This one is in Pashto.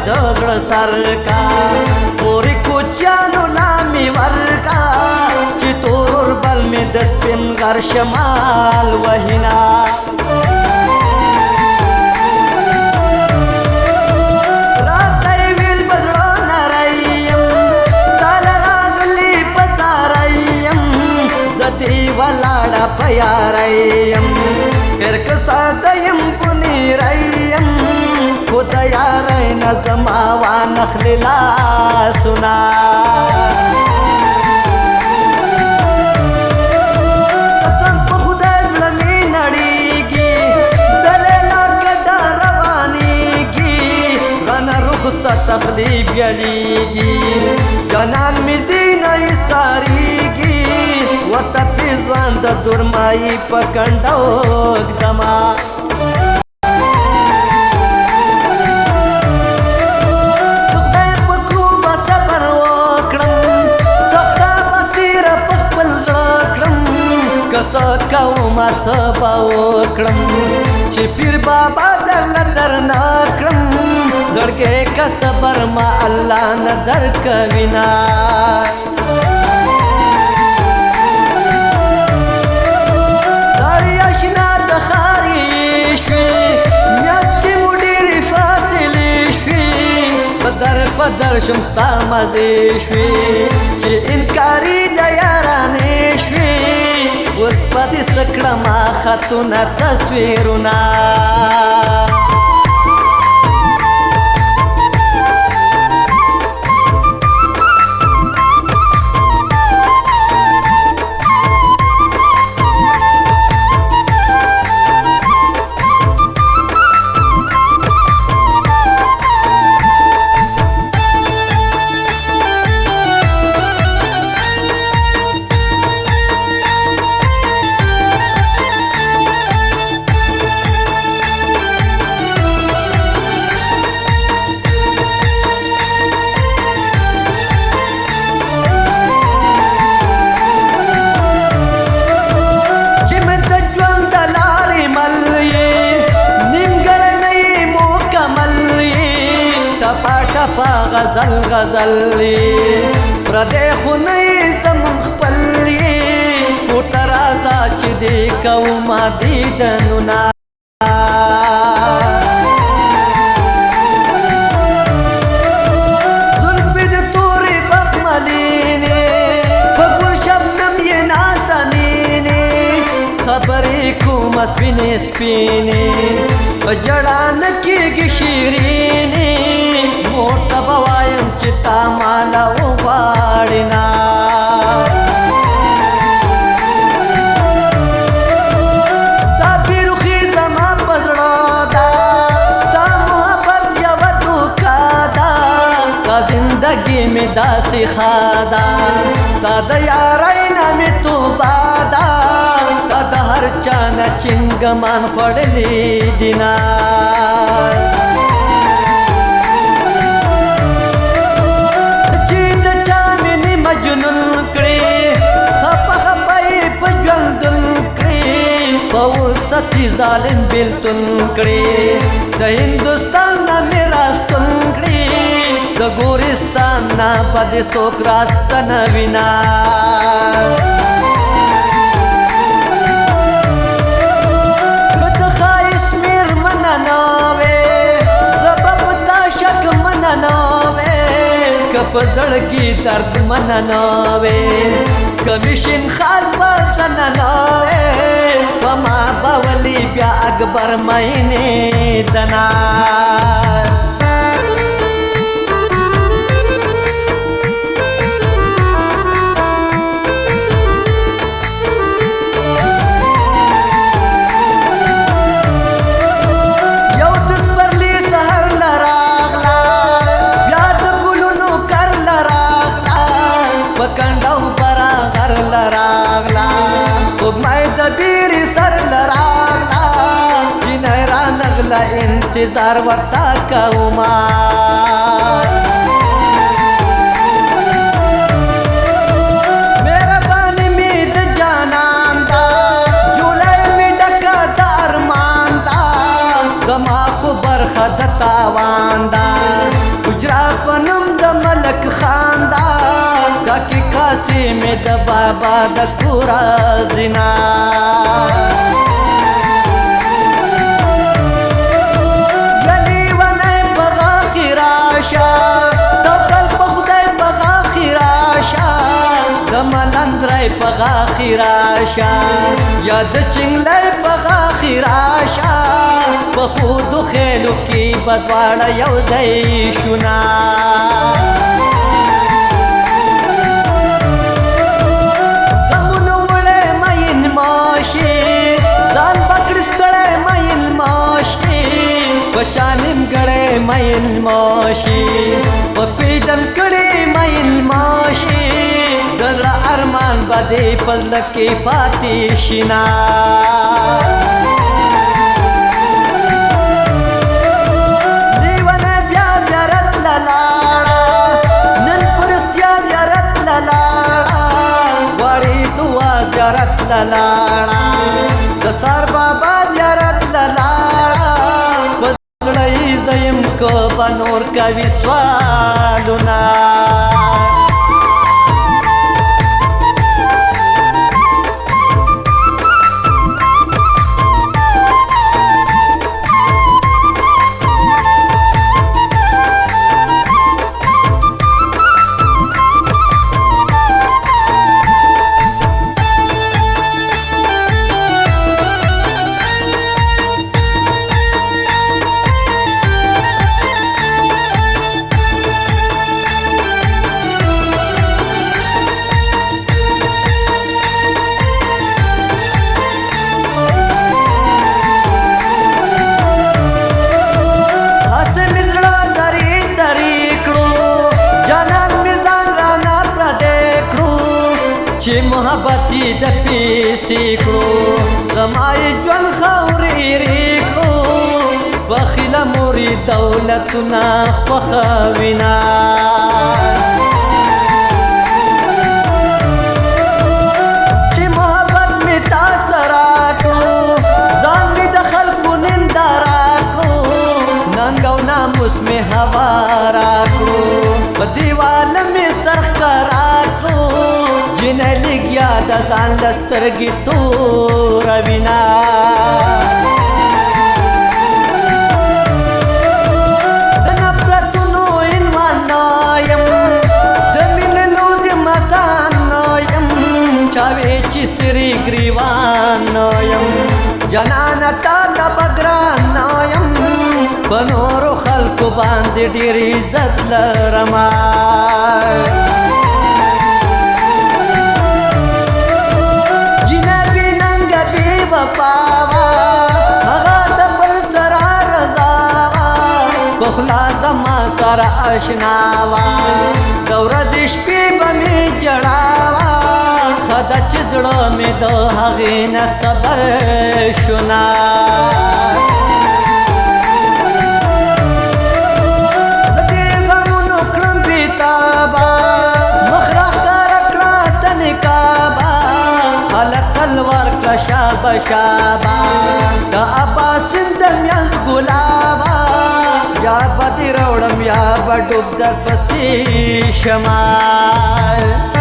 دغړ سرکا پوری کوچانو لامي ورکا چې تور بل می د سپین غر شمال وهینا ولاړه پیاریم پیر کسادیم پنیریم خود یاری نظم آوان اخلیلا سنا قسم پا خدای ظلمی نڑیگی دلیلا کدا روانیگی غن رخصت اخلی بیلیگی جنان میزین ایساریگی ورته پیزوان د دورمایی په کنډه وږدما د خدای په کړو به صبر وکړم سخته به تېره په خپل زړه کړم که څه کومه څه به وکړم چې پیر بابا درله درنه کړم زړګی که صبر ما الله نه درکوینه بدر شمستا مزې شوې چې انکاري د یارانې شوې اوس په دې څه کړمه خطونه تصویرونه غزل غزل پردې خونه زمون خپل کوټه راځه چې دې کومه دیدنونه زلفې د تورې بخملینې په ګل شبنم یې نازنینې خبرې کومه سپینې سپینې په ژړا نه کېږي شیرینې مور ته به وایم چې تا ماله وغواړې نه ستا بېروخي زما په زړه ده ستا محبت یوه دوکه ده ستا زندګي مې داسې ښه ده ستا د یارۍ نه مې توبه ده ستا د هر چا نه چنګمان خوړلي دي نه مجنون کړي خپه خپه یې په ژوندون کړي په وسطي ظالم بېلتون کړي د هندوستان نه مې راستون کړي د ګورستان نه به دې څوک راستنه وینا که د ښایست مېرمنه نه وې زه به په تا شکمنه نه وې که په زړګي درد منه نه وې کمیشن خال په زنه نه وې په ما به ولي بیا اکبر مینې دنا انتظار ورتا کوما مهرباني می د جانان دا جولای می ډکا د ارمان دا زما خو برخه د تاوان ده حجره په نوم د ملک خان ده ډکې کاسې مې د بابا د کوره زینا ملندرای په غاخی راشه یا د چنګلای په غاخی راشه په خودو خیلو کې بدواړه یو ځای شونا غمونو وړی مین ماشي ځان بکړې ستړی مین ماشي په چا نیمګړی مین ماشي په پیژن کړی مین ماشي دل ارمان بدی پلکی پاتی شینا لیوان بیا زیارت للاړه نن پرستیا زیارت للاړه غواړي دعا زیارت للاړه د سار بابا زیارت للاړه پزړی زیم کو بنور کوي سوالونه چې محبتي د پیسې کړو زمای ژوند خاورې ری کړو بخیله مورې دولتونه خوښه وینا چې محبت مې تا سره کړو ځان مې د خلکو ننداره کړو ننګ او ناموس مې هواره کړو په دیواله مې سر ښکاره کړو جنه لګیا د ځان لسترګې توره وینا د نفرتونو عنوان نه یم د مینې لوظ مسان نه یم چا وی چې سرې ګریوان نه یم جانانه تا ته به ګران نه یم په نورو خلکو باندې ډېر عزت لرمه پاوا هغه د بل سره رضاوا پخلا زما سره اشناوا دوره د شپې به مې جړاوا خدا چې زړه مې د هغې نه صبر شونا زه دې غمونو کړم بېتابه مخ راښکاره کړه ته نقابه هلک تلوار کړه شابه شابه د عباس سیند د میانځ ګلابه یا به دې راوړم یا به ډوب در پسې شمه